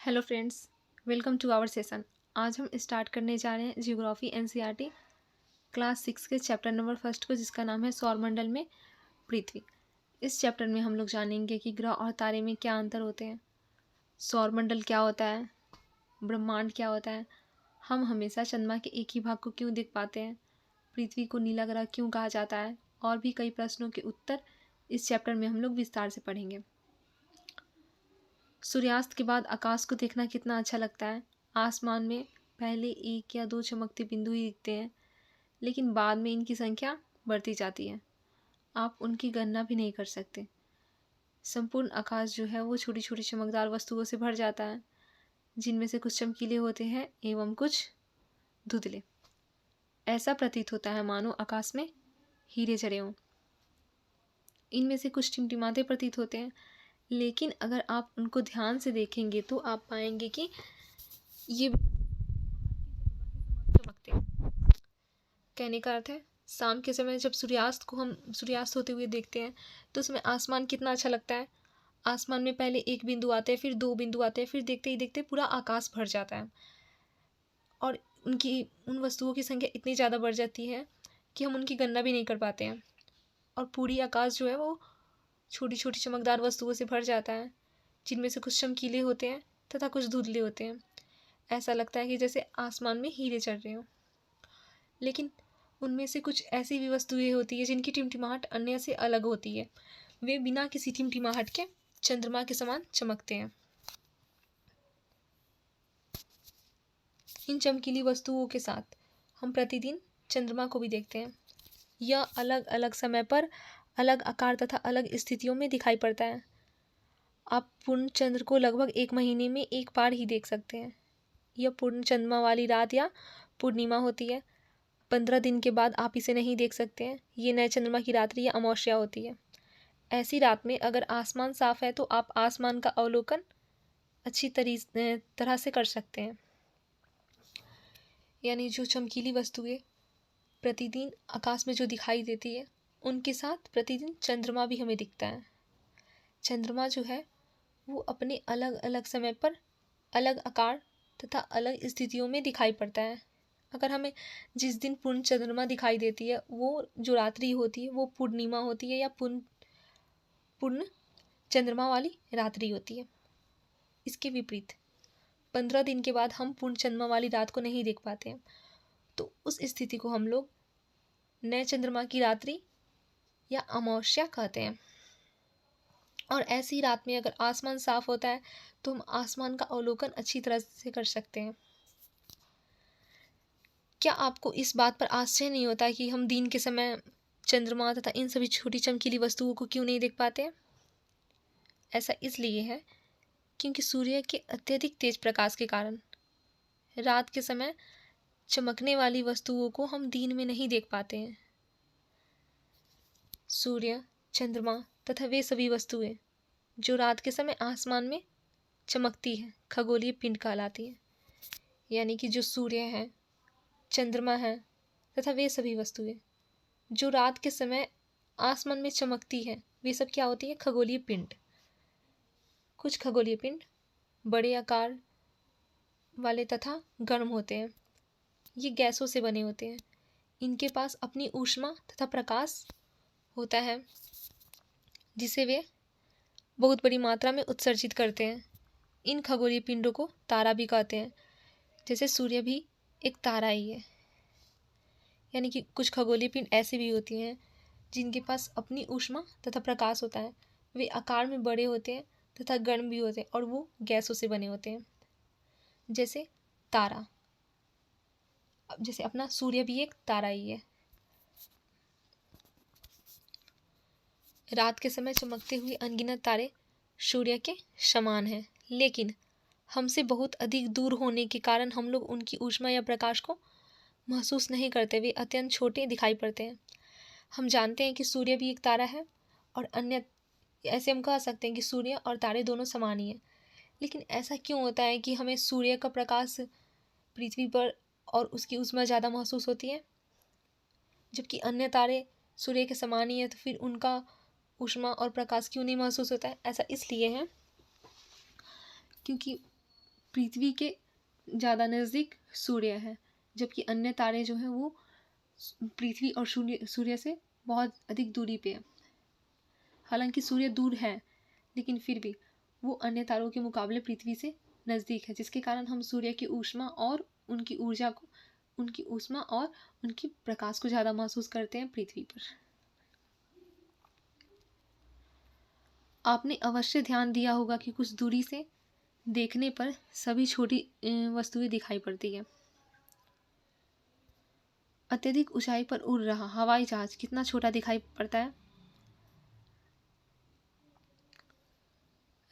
Hello friends, welcome to our session. आज हम start करने जा रहे हैं जियोग्राफी एनसीईआरटी क्लास 6 के चैप्टर नंबर फर्स्ट को, जिसका नाम है सौरमंडल में पृथ्वी। इस चैप्टर में हम लोग जानेंगे कि ग्रह और तारे में क्या अंतर होते हैं, सौरमंडल क्या होता है, ब्रह्मांड क्या होता है, हम हमेशा चंद्रमा के एक ही भाग को क्यों देख पाते हैं, पृथ्वी को नीला ग्रह क्यों कहा जाता है, और भी कई प्रश्नों के उत्तर इस चैप्टर में हम लोग विस्तार से पढ़ेंगे। सूर्यास्त के बाद आकाश को देखना कितना अच्छा लगता है। आसमान में पहले एक या दो चमकते बिंदु ही दिखते हैं, लेकिन बाद में इनकी संख्या बढ़ती जाती है। आप उनकी गणना भी नहीं कर सकते। संपूर्ण आकाश जो है वो छोटी छोटी चमकदार वस्तुओं से भर जाता है, जिनमें से कुछ चमकीले होते हैं एवं कुछ धुंधले। ऐसा प्रतीत होता है मानो आकाश में हीरे जड़े हों। इनमें से कुछ टिमटिमाते प्रतीत होते हैं, लेकिन अगर आप उनको ध्यान से देखेंगे तो आप पाएंगे कि ये चमकते हैं। कहने का अर्थ है, शाम के समय जब सूर्यास्त होते हुए देखते हैं तो उसमें आसमान कितना अच्छा लगता है। आसमान में पहले एक बिंदु आते हैं, फिर दो बिंदु आते हैं, फिर देखते ही देखते पूरा आकाश भर जाता है और उन वस्तुओं की संख्या इतनी ज़्यादा बढ़ जाती है कि हम उनकी गणना भी नहीं कर पाते हैं, और पूरी आकाश जो है वो छोटी छोटी चमकदार वस्तुओं से भर जाता है, जिनमें से कुछ चमकीले होते हैं तथा कुछ धुंधले होते हैं। ऐसा लगता है कि जैसे आसमान में हीरे चढ़ रहे हों। लेकिन उनमें से कुछ ऐसी भी वस्तुएं होती है जिनकी टिमटिमाहट अन्य से अलग होती है। वे बिना किसी टिमटिमाहट के चंद्रमा के समान चमकते हैं। इन चमकीली वस्तुओं के साथ हम प्रतिदिन चंद्रमा को भी देखते हैं। यह अलग अलग समय पर अलग आकार तथा अलग स्थितियों में दिखाई पड़ता है। आप पूर्ण चंद्र को लगभग एक महीने में एक बार ही देख सकते हैं। यह पूर्ण चंद्रमा वाली रात या पूर्णिमा होती है। 15 दिन के बाद आप इसे नहीं देख सकते हैं। ये नए चंद्रमा की रात्रि या अमावस्या होती है। ऐसी रात में अगर आसमान साफ है तो आप आसमान का अवलोकन अच्छी तरह से कर सकते हैं। यानी जो चमकीली वस्तुएं प्रतिदिन आकाश में जो दिखाई देती है, उनके साथ प्रतिदिन चंद्रमा भी हमें दिखता है। चंद्रमा जो है वो अपने अलग अलग समय पर अलग आकार तथा अलग स्थितियों में दिखाई पड़ता है। अगर हमें जिस दिन पूर्ण चंद्रमा दिखाई देती है, वो जो रात्रि होती है वो पूर्णिमा होती है या पूर्ण चंद्रमा वाली रात्रि होती है। इसके विपरीत 15 दिन के बाद हम पूर्ण चंद्रमा वाली रात को नहीं देख पाते हैं, तो उस स्थिति को हम लोग नए चंद्रमा की रात्रि या अमावस्या कहते हैं। और ऐसी रात में अगर आसमान साफ होता है तो हम आसमान का अवलोकन अच्छी तरह से कर सकते हैं। क्या आपको इस बात पर आश्चर्य नहीं होता कि हम दिन के समय चंद्रमा तथा इन सभी छोटी चमकीली वस्तुओं को क्यों नहीं देख पाते? ऐसा इसलिए है क्योंकि सूर्य के अत्यधिक तेज प्रकाश के कारण रात के समय चमकने वाली वस्तुओं को हम दिन में नहीं देख पाते हैं। सूर्य, चंद्रमा तथा वे सभी वस्तुएं जो रात के समय आसमान में चमकती हैं, खगोलीय पिंड कहलाती हैं। यानी कि जो सूर्य है, चंद्रमा है तथा वे सभी वस्तुएं जो रात के समय आसमान में चमकती हैं, वे सब क्या होती है? खगोलीय पिंड। कुछ खगोलीय पिंड बड़े आकार वाले तथा गर्म होते हैं। ये गैसों से बने होते हैं। इनके पास अपनी ऊष्मा तथा प्रकाश होता है, जिसे वे बहुत बड़ी मात्रा में उत्सर्जित करते हैं। इन खगोलीय पिंडों को तारा भी कहते हैं, जैसे सूर्य भी एक तारा ही है। यानी कि कुछ खगोलीय पिंड ऐसी भी होती हैं जिनके पास अपनी ऊष्मा तथा प्रकाश होता है। वे आकार में बड़े होते हैं तथा गर्म भी होते हैं, और वो गैसों से बने होते हैं, जैसे तारा। अब जैसे अपना सूर्य भी एक तारा ही है। रात के समय चमकते हुए अनगिनत तारे सूर्य के समान हैं, लेकिन हमसे बहुत अधिक दूर होने के कारण हम लोग उनकी ऊष्मा या प्रकाश को महसूस नहीं करते। वे अत्यंत छोटे दिखाई पड़ते हैं। हम जानते हैं कि सूर्य भी एक तारा है, और अन्य ऐसे हम कह सकते हैं कि सूर्य और तारे दोनों समान ही हैं। लेकिन ऐसा क्यों होता है कि हमें सूर्य का प्रकाश पृथ्वी पर और उसकी ऊष्मा ज़्यादा महसूस होती है, जबकि अन्य तारे सूर्य के समान ही है? तो फिर उनका ऊष्मा और प्रकाश क्यों नहीं महसूस होता है? ऐसा इसलिए है क्योंकि पृथ्वी के ज़्यादा नज़दीक सूर्य है, जबकि अन्य तारे जो हैं वो पृथ्वी और सूर्य से बहुत अधिक दूरी पे है। हालांकि सूर्य दूर है, लेकिन फिर भी वो अन्य तारों के मुकाबले पृथ्वी से नज़दीक है, जिसके कारण हम सूर्य की ऊष्मा और उनकी ऊर्जा को, उनकी ऊष्मा और उनकी प्रकाश को ज़्यादा महसूस करते हैं पृथ्वी पर। आपने अवश्य ध्यान दिया होगा कि कुछ दूरी से देखने पर सभी छोटी वस्तुएं दिखाई पड़ती है। अत्यधिक ऊंचाई पर उड़ रहा हवाई जहाज कितना छोटा दिखाई पड़ता है।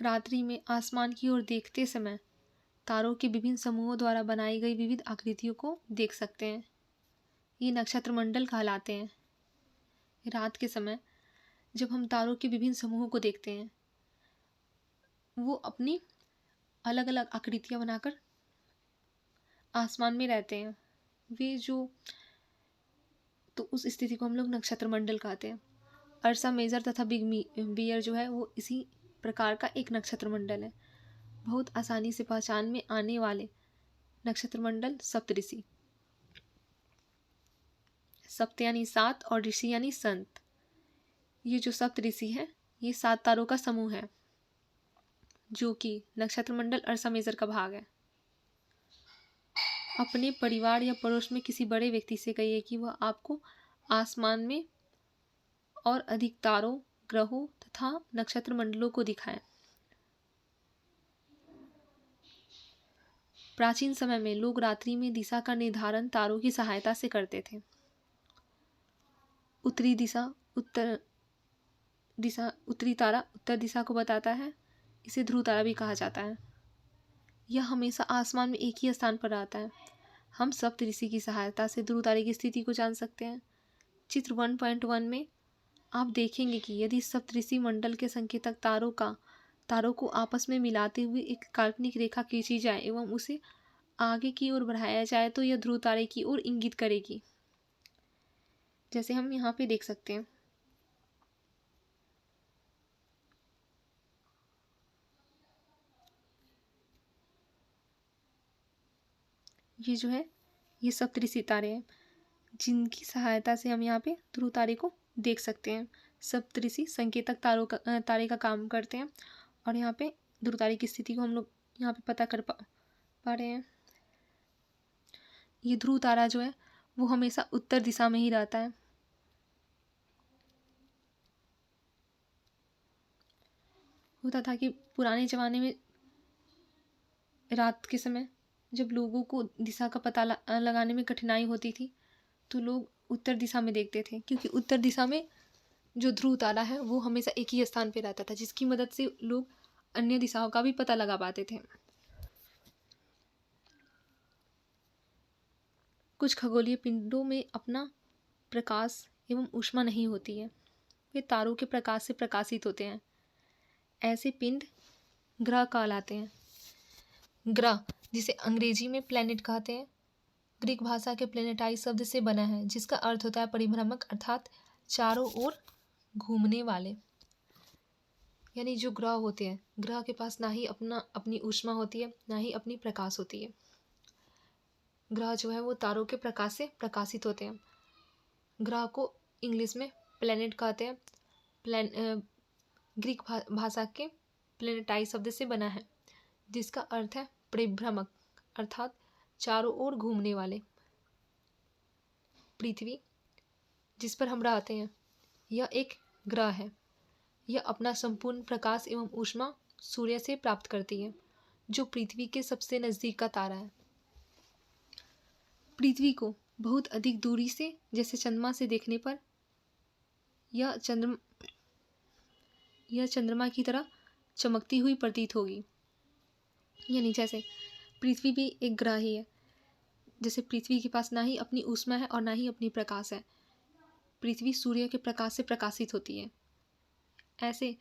रात्रि में आसमान की ओर देखते समय तारों के विभिन्न समूहों द्वारा बनाई गई विविध आकृतियों को देख सकते हैं। ये नक्षत्र मंडल कहलाते हैं। रात के समय जब हम तारों के विभिन्न समूहों को देखते हैं, वो अपनी अलग अलग आकृतियां बनाकर आसमान में रहते हैं। वे जो तो उस स्थिति को हम लोग नक्षत्र मंडल कहते हैं। अर्सा मेजर तथा बिग बियर जो है वो इसी प्रकार का एक नक्षत्र मंडल है। बहुत आसानी से पहचान में आने वाले नक्षत्र मंडल सप्तऋषि, सप्त यानी सात और ऋषि यानी संत। ये जो सप्तऋषि है ये 7 तारों का समूह है, जो कि नक्षत्र मंडल अर्सा मेजर का भाग है। अपने परिवार या पड़ोस में किसी बड़े व्यक्ति से कहिए कि वह आपको आसमान में और अधिक तारों, ग्रहों तथा नक्षत्र मंडलों को दिखाएं। प्राचीन समय में लोग रात्रि में दिशा का निर्धारण तारों की सहायता से करते थे। उत्तरी तारा उत्तर दिशा को बताता है। इसे ध्रुव तारा भी कहा जाता है। यह हमेशा आसमान में एक ही स्थान पर रहता है। हम सप्तऋषि की सहायता से ध्रुव तारे की स्थिति को जान सकते हैं। चित्र 1.1 में आप देखेंगे कि यदि सप्तऋषि मंडल के संकेतक तारों को आपस में मिलाते हुए एक काल्पनिक रेखा खींची जाए एवं उसे आगे की ओर बढ़ाया जाए तो यह ध्रुव तारे की ओर इंगित करेगी, जैसे हम यहाँ पे देख सकते हैं। ये जो है ये सप्तऋषि तारे हैं, जिनकी सहायता से हम यहाँ पे ध्रुव तारे को देख सकते हैं। सप्तऋषि संकेतक तारे का काम करते हैं और यहाँ पे ध्रुव तारे की स्थिति को हम लोग यहाँ पे पता कर पा रहे हैं। ये ध्रुव तारा जो है वो हमेशा उत्तर दिशा में ही रहता है। होता था कि पुराने ज़माने में रात के समय जब लोगों को दिशा का पता लगाने में कठिनाई होती थी तो लोग उत्तर दिशा में देखते थे, क्योंकि उत्तर दिशा में जो ध्रुव तारा है वो हमेशा एक ही स्थान पे रहता था, जिसकी मदद से लोग अन्य दिशाओं का भी पता लगा पाते थे। कुछ खगोलीय पिंडों में अपना प्रकाश एवं ऊष्मा नहीं होती है, वे तारों के प्रकाश से प्रकाशित होते हैं। ऐसे पिंड ग्रह कहलाते हैं। ग्रह, जिसे अंग्रेजी में प्लैनेट कहते हैं, ग्रीक भाषा के प्लेनेटाई शब्द से बना है, जिसका अर्थ होता है परिभ्रमक, अर्थात चारों ओर घूमने वाले। यानी जो ग्रह होते हैं, ग्रह के पास ना ही अपनी ऊष्मा होती है, ना ही अपनी प्रकाश होती है। ग्रह जो है वो तारों के प्रकाश से प्रकाशित होते हैं। ग्रह को इंग्लिश में प्लैनेट कहते हैं। ग्रीक भाषा के प्लेनेटाई शब्द से बना है, जिसका अर्थ है परिभ्रमक, अर्थात चारों ओर घूमने वाले। पृथ्वी, जिस पर हम रहते हैं, यह एक ग्रह है। यह अपना संपूर्ण प्रकाश एवं ऊष्मा सूर्य से प्राप्त करती है, जो पृथ्वी के सबसे नज़दीक का तारा है। पृथ्वी को बहुत अधिक दूरी से, जैसे चंद्रमा से देखने पर यह चंद्रमा की तरह चमकती हुई प्रतीत होगी। यानी जैसे पृथ्वी भी एक ग्रह ही है, जैसे पृथ्वी के पास ना ही अपनी ऊष्मा है और ना ही अपनी प्रकाश है। पृथ्वी सूर्य के प्रकाश से प्रकाशित होती है। ऐसे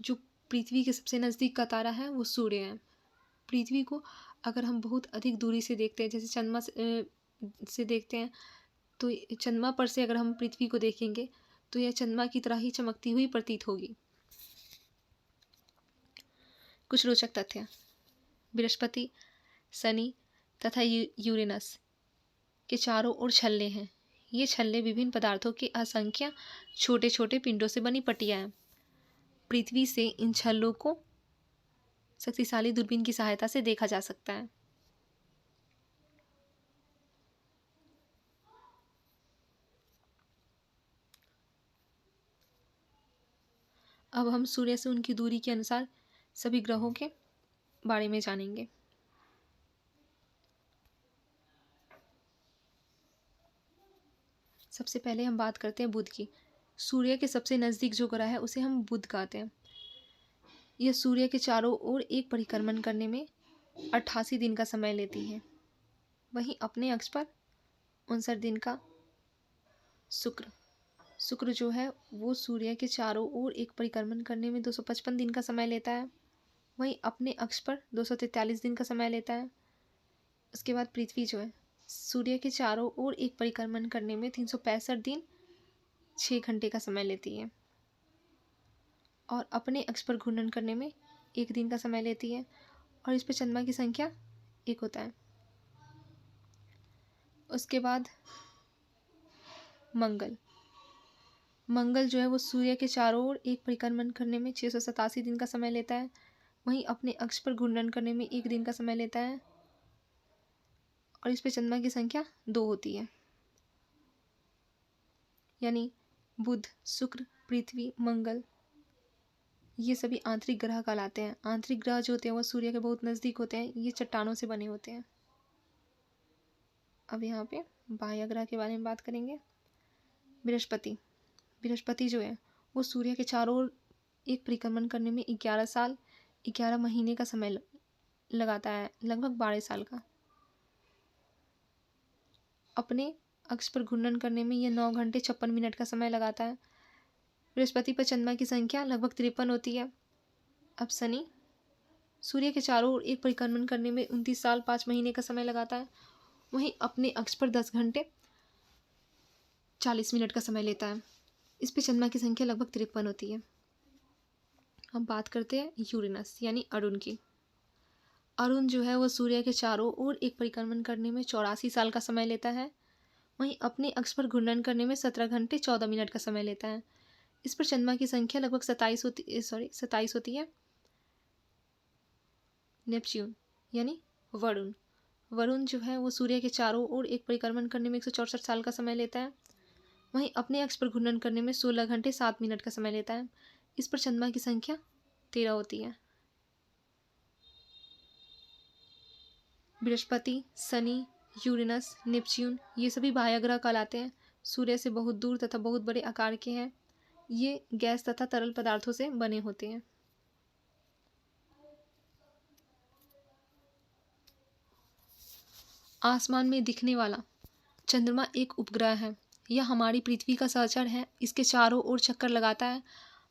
जो पृथ्वी के सबसे नज़दीक का तारा है वो सूर्य है। पृथ्वी को अगर हम बहुत अधिक दूरी से देखते हैं, जैसे चंद्रमा से देखते हैं, तो चंद्रमा पर से अगर हम पृथ्वी को देखेंगे तो यह चंद्रमा की तरह ही चमकती हुई प्रतीत होगी। कुछ रोचक तथ्य। बृहस्पति, शनि तथा यूरेनस के चारों ओर छल्ले हैं। ये छल्ले विभिन्न पदार्थों के असंख्य छोटे छोटे पिंडों से बनी पट्टियां हैं। पृथ्वी से इन छल्लों को शक्तिशाली दूरबीन की सहायता से देखा जा सकता है। अब हम सूर्य से उनकी दूरी के अनुसार सभी ग्रहों के बारे में जानेंगे। सबसे पहले हम बात करते हैं बुध की। सूर्य के सबसे नज़दीक जो ग्रह है उसे हम बुध कहते हैं। यह सूर्य के चारों ओर एक परिक्रमण करने में 88 दिन का समय लेती है। वहीं अपने अक्ष पर 59 दिन का शुक्र जो है वो सूर्य के चारों ओर एक परिक्रमण करने में 255 दिन का समय लेता है। वहीं अपने अक्ष पर 243 दिन का समय लेता है। उसके बाद पृथ्वी जो है सूर्य के चारों ओर एक परिक्रमण करने में 365 दिन 6 घंटे का समय लेती है और अपने अक्ष पर घूर्णन करने में 1 दिन का समय लेती है और इस पर चंद्रमा की संख्या 1 होता है। उसके बाद मंगल जो है वो सूर्य के चारों ओर एक परिक्रमण करने में 687 दिन का समय लेता है। वहीं अपने अक्ष पर घूर्णन करने में 1 दिन का समय लेता है और इस पे चंद्रमा की संख्या 2 होती है। यानी बुध, शुक्र, पृथ्वी, मंगल ये सभी आंतरिक ग्रह कहलाते हैं। आंतरिक ग्रह जो होते हैं वो सूर्य के बहुत नज़दीक होते हैं। ये चट्टानों से बने होते हैं। अब यहाँ पे बाह्य ग्रह के बारे में बात करेंगे। बृहस्पति जो है वो सूर्य के चारों ओर एक परिक्रमण करने में 11 साल 11 महीने का समय लगाता है, लगभग 12 साल का। अपने अक्ष पर घूर्णन करने में यह 9 घंटे 56 मिनट का समय लगाता है। बृहस्पति पर चंद्रमा की संख्या लगभग 53 होती है। अब शनि सूर्य के चारों ओर एक परिक्रमण करने में 29 साल 5 महीने का समय लगाता है। वहीं अपने अक्ष पर 10 घंटे 40 मिनट का समय लेता है। इस पर चंद्रमा की संख्या लगभग 53 होती है। हम बात करते हैं यूरेनस यानी अरुण की। अरुण जो है वो सूर्य के चारों ओर एक परिक्रमण करने में 84 साल का समय लेता है। वहीं अपने अक्ष पर घूर्णन करने में 17 घंटे 14 मिनट का समय लेता है। इस पर चंद्रमा की संख्या लगभग 27 होती है। नेपच्यून यानी वरुण जो है वो सूर्य के चारों ओर एक परिक्रमण करने में 164 साल का समय लेता है। वहीं अपने अक्ष पर घूर्णन करने में 16 घंटे 7 मिनट का समय लेता है। इस पर चंद्रमा की संख्या 13 होती है। बृहस्पति, शनि, यूरेनस, नेपच्यून ये सभी बाह्य ग्रह कहलाते हैं। सूर्य से बहुत दूर तथा बहुत बड़े आकार के हैं। ये गैस तथा तरल पदार्थों से बने होते हैं। आसमान में दिखने वाला चंद्रमा एक उपग्रह है। यह हमारी पृथ्वी का सहचर है। इसके चारों ओर चक्कर लगाता है।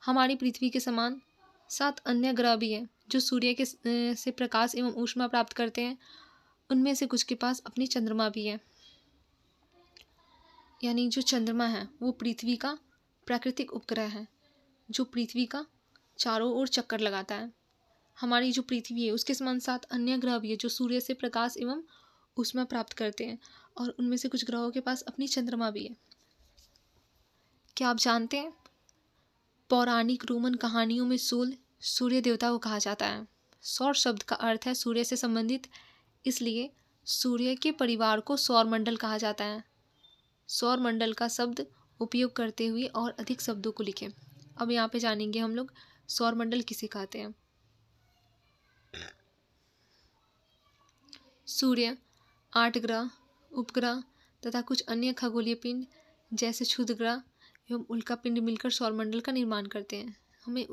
हमारी पृथ्वी के समान 7 अन्य ग्रह भी हैं जो सूर्य के से प्रकाश एवं ऊष्मा प्राप्त करते हैं। उनमें से कुछ के पास अपनी चंद्रमा भी है। यानी जो चंद्रमा है वो पृथ्वी का प्राकृतिक उपग्रह है जो पृथ्वी का चारों ओर चक्कर लगाता है। हमारी जो पृथ्वी है उसके समान 7 अन्य ग्रह भी है जो सूर्य से प्रकाश एवं ऊष्मा प्राप्त करते हैं और उनमें से कुछ ग्रहों के पास अपनी चंद्रमा भी है। क्या आप जानते हैं पौराणिक रोमन कहानियों में सूर्य देवता को कहा जाता है। सौर शब्द का अर्थ है सूर्य से संबंधित, इसलिए सूर्य के परिवार को सौर मंडल कहा जाता है। सौर मंडल का शब्द उपयोग करते हुए और अधिक शब्दों को लिखें। अब यहाँ पे जानेंगे हम लोग सौर मंडल किसे कहते हैं। सूर्य, 8 ग्रह, उपग्रह तथा कुछ अन्य खगोलीय पिंड जैसे क्षुद्र ग्रह एवं उल्का पिंड मिलकर सौर मंडल का निर्माण करते हैं। हम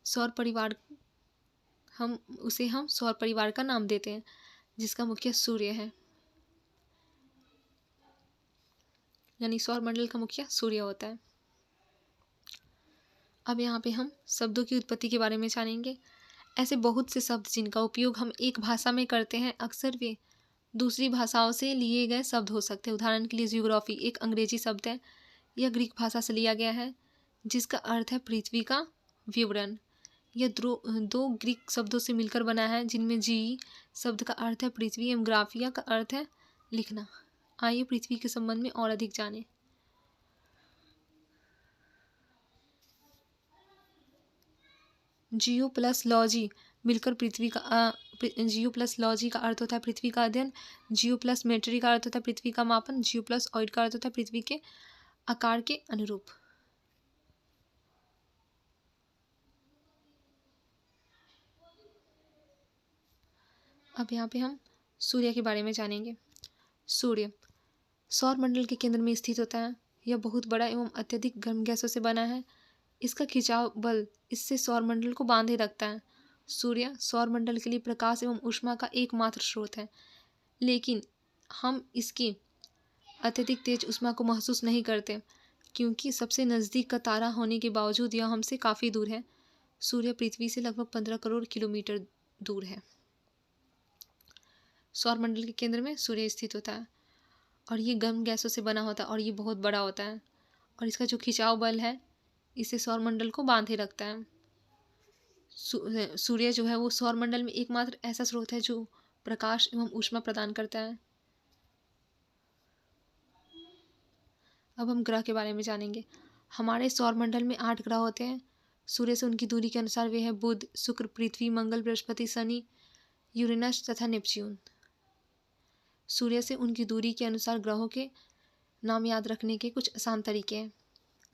सौर परिवार का नाम देते हैं जिसका मुखिया सूर्य है। यानी सौर मंडल का मुखिया सूर्य होता है। अब यहाँ पे हम शब्दों की उत्पत्ति के बारे में जानेंगे। ऐसे बहुत से शब्द जिनका उपयोग हम एक भाषा में करते हैं अक्सर वे दूसरी भाषाओं से लिए गए शब्द हो सकते हैं। उदाहरण के लिए जियोग्राफी एक अंग्रेजी शब्द है। यह ग्रीक भाषा से लिया गया है जिसका अर्थ है पृथ्वी का विवरण। यह दो ग्रीक शब्दों से मिलकर बना है, जिनमें जी शब्द का अर्थ है पृथ्वी एवं ग्राफिया का अर्थ है लिखना। आइए पृथ्वी के संबंध में और अधिक जानें। जियो प्लस लॉजी मिलकर पृथ्वी का जियो प्लस लॉजी का अर्थ होता है पृथ्वी का अध्ययन। जियो प्लस मेट्री का अर्थ होता है पृथ्वी का मापन। जियो प्लस ऑइड का अर्थ होता है पृथ्वी के आकार के अनुरूप। अब यहाँ पे हम सूर्य के बारे में जानेंगे। सूर्य सौर मंडल के केंद्र में स्थित होता है। यह बहुत बड़ा एवं अत्यधिक गर्म गैसों से बना है। इसका खिंचाव बल इससे सौर मंडल को बांधे रखता है। सूर्य सौर मंडल के लिए प्रकाश एवं ऊष्मा का एकमात्र स्रोत है, लेकिन हम इसकी अत्यधिक तेज ऊष्मा को महसूस नहीं करते, क्योंकि सबसे नज़दीक का तारा होने के बावजूद यह हमसे काफ़ी दूर है। सूर्य पृथ्वी से लगभग 15 करोड़ किलोमीटर दूर है। सौर मंडल के केंद्र में सूर्य स्थित होता है और ये गर्म गैसों से बना होता है और ये बहुत बड़ा होता है, और इसका जो खिंचाव बल है इसे सौर मंडल को बांधे रखता है। सूर्य जो है वो सौर मंडल में एकमात्र ऐसा स्रोत है जो प्रकाश एवं ऊष्मा प्रदान करता है। अब हम ग्रह के बारे में जानेंगे। हमारे सौर मंडल में 8 ग्रह होते हैं। सूर्य से उनकी दूरी के अनुसार वे हैं बुध, शुक्र, पृथ्वी, मंगल, बृहस्पति, शनि, यूरेनस तथा नेपच्यून। सूर्य से उनकी दूरी के अनुसार ग्रहों के नाम याद रखने के कुछ आसान तरीके हैं,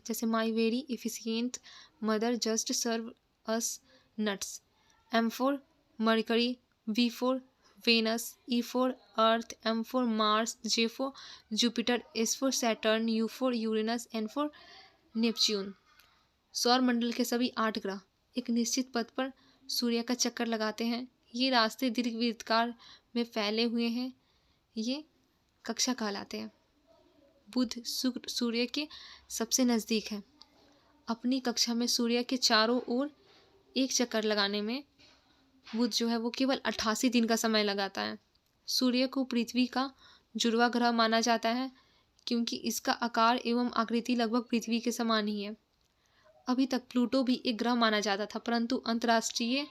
जैसे my very efficient mother just serve us nuts. M for Mercury, V for Venus, E for Earth, M for Mars, J for Jupiter, S for Saturn, U for Uranus, N for Neptune. सौर मंडल के सभी 8 ग्रह एक निश्चित पथ पर सूर्य का चक्कर लगाते हैं। ये रास्ते दीर्घवृत्ताकार में फैले हुए हैं। ये कक्षा कहलाते हैं। बुध शुक्र सूर्य के सबसे नज़दीक है। अपनी कक्षा में सूर्य के चारों ओर एक चक्कर लगाने में बुध जो है वो केवल 88 दिन का समय लगाता है। सूर्य को पृथ्वी का जुड़वा ग्रह माना जाता है, क्योंकि इसका आकार एवं आकृति लगभग पृथ्वी के समान ही है। अभी तक प्लूटो भी एक ग्रह माना जाता था, परंतु अंतर्राष्ट्रीय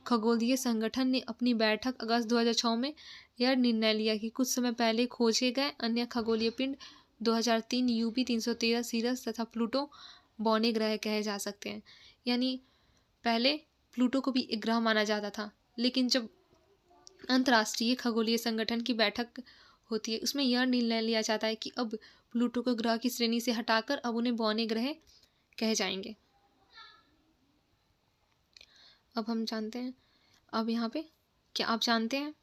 खगोलीय संगठन ने अपनी बैठक अगस्त 2006 में यह निर्णय लिया कि कुछ समय पहले खोजे गए अन्य खगोलीय पिंड 2003 UB 313 सीरस तथा प्लूटो बौने ग्रह कहे जा सकते हैं। यानी पहले प्लूटो को भी एक ग्रह माना जाता था, लेकिन जब अंतर्राष्ट्रीय खगोलीय संगठन की बैठक होती है उसमें यह निर्णय लिया जाता है कि अब प्लूटो को ग्रह की श्रेणी से हटाकर अब उन्हें बौने ग्रह कहे जाएंगे। अब हम जानते हैं, अब यहाँ पे क्या आप जानते हैं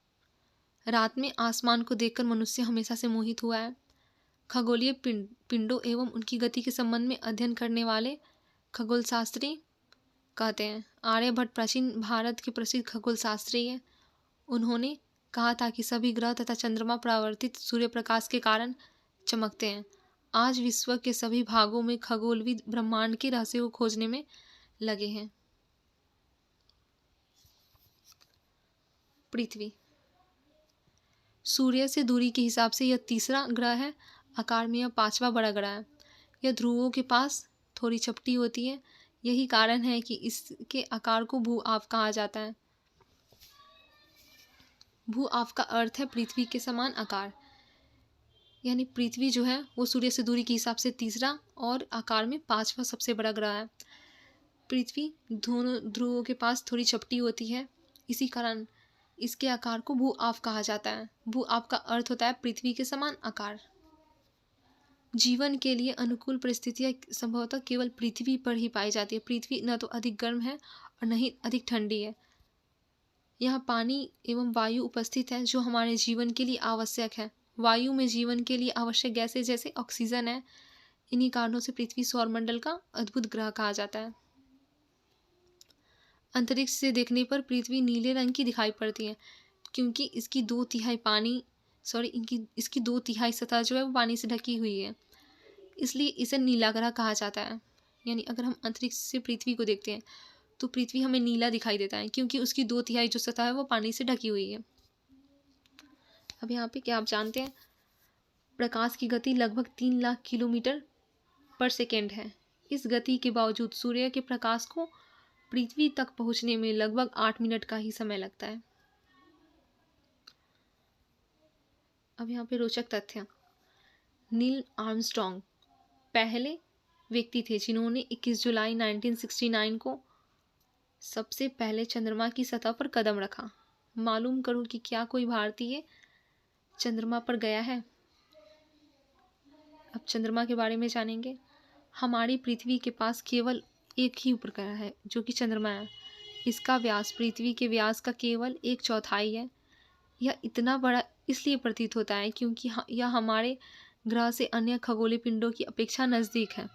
रात में आसमान को देखकर मनुष्य हमेशा से मोहित हुआ है। खगोलीय पिंडों एवं उनकी गति के संबंध में अध्ययन करने वाले खगोल शास्त्री कहते हैं। आर्यभट्ट प्राचीन भारत के प्रसिद्ध खगोल शास्त्री हैं। उन्होंने कहा था कि सभी ग्रह तथा चंद्रमा परावर्तित सूर्य प्रकाश के कारण चमकते हैं। आज विश्व के सभी भागों में खगोलविद ब्रह्मांड के रहस्य को खोजने में लगे हैं। पृथ्वी सूर्य से दूरी के हिसाब से यह तीसरा ग्रह है। आकार में यह 5वां बड़ा ग्रह है। यह ध्रुवों के पास थोड़ी चपटी होती है। यही कारण है कि इसके आकार को भू-आव कहा जाता है। भू-आव का अर्थ है पृथ्वी के समान आकार। यानी पृथ्वी जो है वो सूर्य से दूरी के हिसाब से तीसरा और आकार में 5वां सबसे बड़ा ग्रह है। पृथ्वी दोनों ध्रुवों के पास थोड़ी चपटी होती है, इसी कारण इसके आकार को भू-आव कहा जाता है। भू-आव का अर्थ होता है पृथ्वी के समान आकार। जीवन के लिए अनुकूल परिस्थितियाँ संभवतः केवल पृथ्वी पर ही पाई जाती है। पृथ्वी न तो अधिक गर्म है और न ही अधिक ठंडी है। यहाँ पानी एवं वायु उपस्थित है जो हमारे जीवन के लिए आवश्यक है। वायु में जीवन के लिए आवश्यक गैसें जैसे ऑक्सीजन है। इन्हीं कारणों से पृथ्वी सौरमंडल का अद्भुत ग्रह कहा जाता है। अंतरिक्ष से देखने पर पृथ्वी नीले रंग की दिखाई पड़ती है, क्योंकि इसकी 2/3 सतह जो है वो पानी से ढकी हुई है, इसलिए इसे नीला ग्रह कहा जाता है। यानी अगर हम अंतरिक्ष से पृथ्वी को देखते हैं तो पृथ्वी हमें नीला दिखाई देता है, क्योंकि उसकी 2/3 जो सतह है वो पानी से ढकी हुई है। अब यहाँ पे क्या आप जानते हैं प्रकाश की गति लगभग 3 लाख किलोमीटर पर सेकेंड है। इस गति के बावजूद सूर्य के प्रकाश को पृथ्वी तक पहुंचने में लगभग 8 मिनट का ही समय लगता है। अब यहाँ पे रोचक तथ्य, नील आर्मस्ट्रॉन्ग पहले व्यक्ति थे जिन्होंने 21 जुलाई 1969 को सबसे पहले चंद्रमा की सतह पर कदम रखा। मालूम करूं कि क्या कोई भारतीय चंद्रमा पर गया है। अब चंद्रमा के बारे में जानेंगे। हमारी पृथ्वी के पास केवल एक ही उपग्रह है जो कि चंद्रमा है। इसका व्यास पृथ्वी के व्यास का केवल 1/4 है। यह इतना बड़ा इसलिए प्रतीत होता है क्योंकि यह हमारे ग्रह से अन्य खगोलीय पिंडों की अपेक्षा नज़दीक है।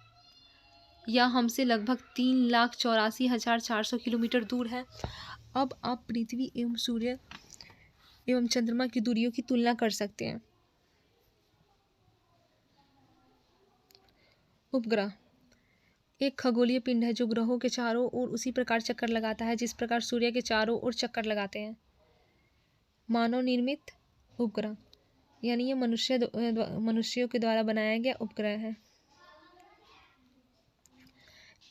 यह हमसे लगभग 3,84,400 किलोमीटर दूर है। अब आप पृथ्वी एवं सूर्य एवं चंद्रमा की दूरियों की तुलना कर सकते हैं। उपग्रह एक खगोलीय पिंड है जो ग्रहों के चारों ओर उसी प्रकार चक्कर लगाता है जिस प्रकार सूर्य के चारों ओर चक्कर लगाते हैं। मानव निर्मित उपग्रह यानी ये मनुष्यों के द्वारा बनाया गया उपग्रह है।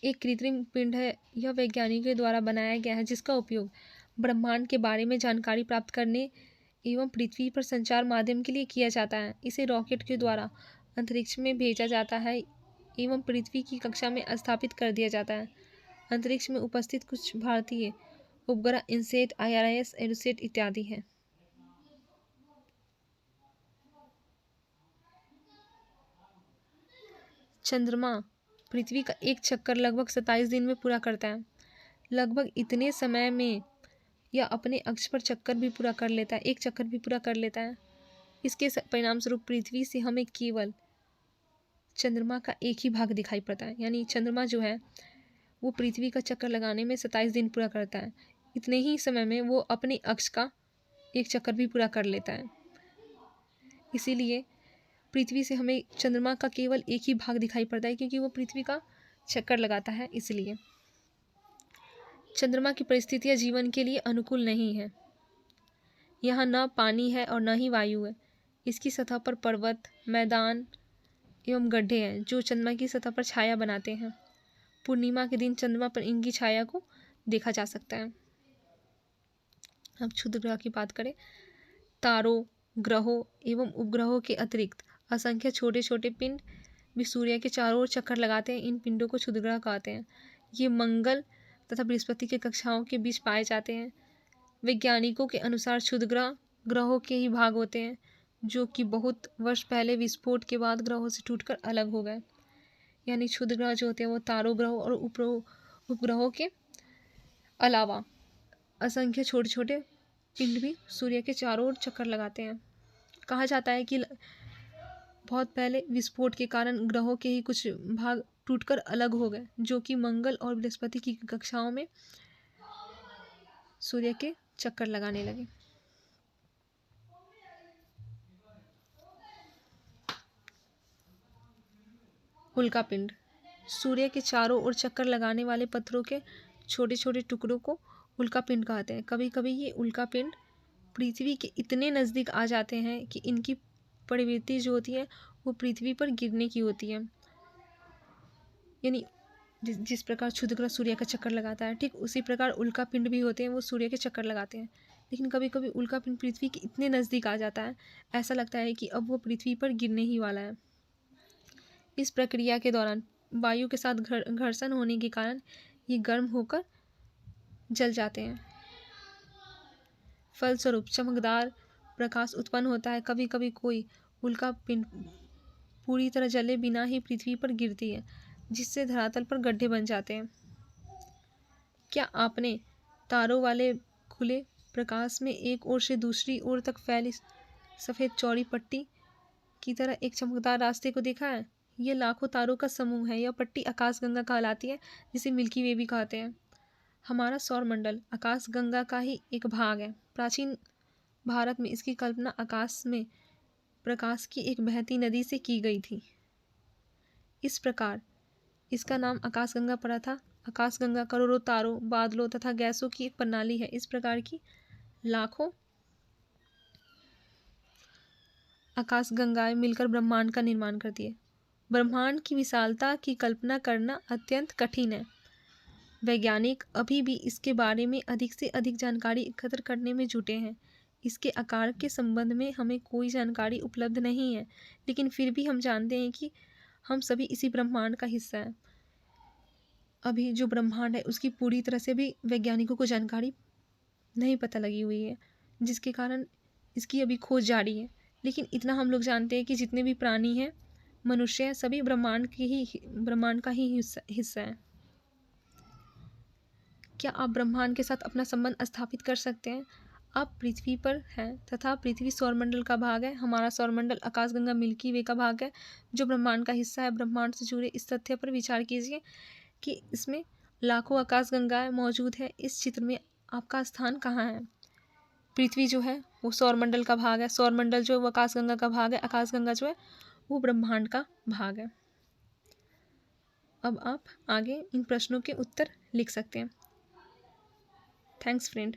एक कृत्रिम पिंड है, यह वैज्ञानिकों के द्वारा बनाया गया है जिसका उपयोग ब्रह्मांड के बारे में जानकारी प्राप्त करने एवं पृथ्वी पर संचार माध्यम के लिए किया जाता है। इसे रॉकेट के द्वारा अंतरिक्ष में भेजा जाता है एवं पृथ्वी की कक्षा में स्थापित कर दिया जाता है। अंतरिक्ष में उपस्थित कुछ भारतीय उपग्रह इनसैट, IRIS, एडुसेट इत्यादि हैं। चंद्रमा पृथ्वी का एक चक्कर लगभग 27 दिन में पूरा करता है। लगभग इतने समय में यह अपने अक्ष पर चक्कर भी पूरा कर लेता है, एक चक्कर भी पूरा कर लेता है। इसके परिणाम स्वरूप पृथ्वी से हमें केवल चंद्रमा का एक ही भाग दिखाई पड़ता है। यानी चंद्रमा जो है वो पृथ्वी का चक्कर लगाने में 27 दिन पूरा करता है। इतने ही समय में वो अपने अक्ष का एक चक्कर भी पूरा कर लेता है। इसीलिए पृथ्वी से हमें चंद्रमा का केवल एक ही भाग दिखाई पड़ता है क्योंकि वो पृथ्वी का चक्कर लगाता है। इसलिए चंद्रमा की परिस्थितियाँ जीवन के लिए अनुकूल नहीं है। यहाँ न पानी है और न ही वायु है। इसकी सतह पर पर्वत, मैदान एवं गड्ढे हैं जो चंद्रमा की सतह पर छाया बनाते हैं। पूर्णिमा के दिन चंद्रमा पर इनकी छाया को देखा जा सकता है। अब क्षुद्र ग्रह की बात करें, तारों, ग्रहों एवं उपग्रहों के अतिरिक्त असंख्य छोटे छोटे पिंड भी सूर्य के चारों ओर चक्कर लगाते हैं। इन पिंडों को क्षुद्र ग्रह कहते हैं। ये मंगल तथा बृहस्पति के कक्षाओं के बीच पाए जाते हैं। वैज्ञानिकों के अनुसार क्षुद्र ग्रह ग्रहों के ही भाग होते हैं जो कि बहुत वर्ष पहले विस्फोट के बाद ग्रहों से टूटकर अलग हो गए। यानी क्षुद्र ग्रह जो होते हैं वो तारों, ग्रहों और उपग्रहों के अलावा असंख्य छोटे छोटे पिंड भी सूर्य के चारों ओर चक्कर लगाते हैं। कहा जाता है कि बहुत पहले विस्फोट के कारण ग्रहों के ही कुछ भाग टूटकर अलग हो गए जो कि मंगल और बृहस्पति की कक्षाओं में सूर्य के चक्कर लगाने लगे। उल्का पिंड सूर्य के चारों ओर चक्कर लगाने वाले पत्थरों के छोटे छोटे टुकड़ों को उल्का पिंड कहते हैं। कभी कभी ये उल्का पिंड पृथ्वी के इतने नज़दीक आ जाते हैं कि इनकी प्रवृत्ति जो होती है वो पृथ्वी पर गिरने की होती है। यानी जिस प्रकार क्षुद्र ग्रह सूर्य का चक्कर लगाता है, ठीक उसी प्रकार उल्का पिंड भी होते हैं, वो सूर्य के चक्कर लगाते हैं। लेकिन कभी कभी उल्का पिंड पृथ्वी के इतने नज़दीक आ जाता है, ऐसा लगता है कि अब वो पृथ्वी पर गिरने ही वाला है। इस प्रक्रिया के दौरान वायु के साथ घर्षण होने के कारण ये गर्म होकर जल जाते हैं। फलस्वरूप चमकदार प्रकाश उत्पन्न होता है। कभी कभी कोई उल्का पिंड पूरी तरह जले बिना ही पृथ्वी पर गिरती है जिससे धरातल पर गड्ढे बन जाते हैं। क्या आपने तारों वाले खुले प्रकाश में एक ओर से दूसरी ओर तक फैली सफ़ेद चौड़ी पट्टी की तरह एक चमकदार रास्ते को देखा है? ये लाखों तारों का समूह है। यह पट्टी आकाशगंगा कहलाती है जिसे मिल्की वे भी कहते हैं। हमारा सौरमंडल आकाशगंगा का ही एक भाग है। प्राचीन भारत में इसकी कल्पना आकाश में प्रकाश की एक बहती नदी से की गई थी। इस प्रकार इसका नाम आकाशगंगा पड़ा था। आकाशगंगा करोड़ों तारों, बादलों तथा गैसों की एक प्रणाली है। इस प्रकार की लाखों आकाशगंगाएं मिलकर ब्रह्मांड का निर्माण करती है। ब्रह्मांड की विशालता की कल्पना करना अत्यंत कठिन है। वैज्ञानिक अभी भी इसके बारे में अधिक से अधिक जानकारी एकत्र करने में जुटे हैं। इसके आकार के संबंध में हमें कोई जानकारी उपलब्ध नहीं है, लेकिन फिर भी हम जानते हैं कि हम सभी इसी ब्रह्मांड का हिस्सा हैं। अभी जो ब्रह्मांड है उसकी पूरी तरह से भी वैज्ञानिकों को जानकारी नहीं पता लगी हुई है, जिसके कारण इसकी अभी खोज जारी है। लेकिन इतना हम लोग जानते हैं कि जितने भी प्राणी हैं, मनुष्य हैं, सभी ब्रह्मांड का ही हिस्सा है। क्या आप ब्रह्मांड के साथ अपना संबंध स्थापित कर सकते हैं? आप पृथ्वी पर हैं तथा पृथ्वी सौरमंडल का भाग है। हमारा सौरमंडल आकाशगंगा मिल्की वे का भाग है, जो ब्रह्मांड का हिस्सा है। ब्रह्मांड से जुड़े इस तथ्य पर विचार कीजिए कि इसमें लाखों आकाशगंगाएं मौजूद है। इस चित्र में आपका स्थान कहाँ है? पृथ्वी जो है वो सौरमंडल का भाग है, सौरमंडल जो है वो आकाशगंगा का भाग है, आकाशगंगा जो है वो ब्रह्मांड का भाग है। अब आप आगे इन प्रश्नों के उत्तर लिख सकते हैं। Thanks friend.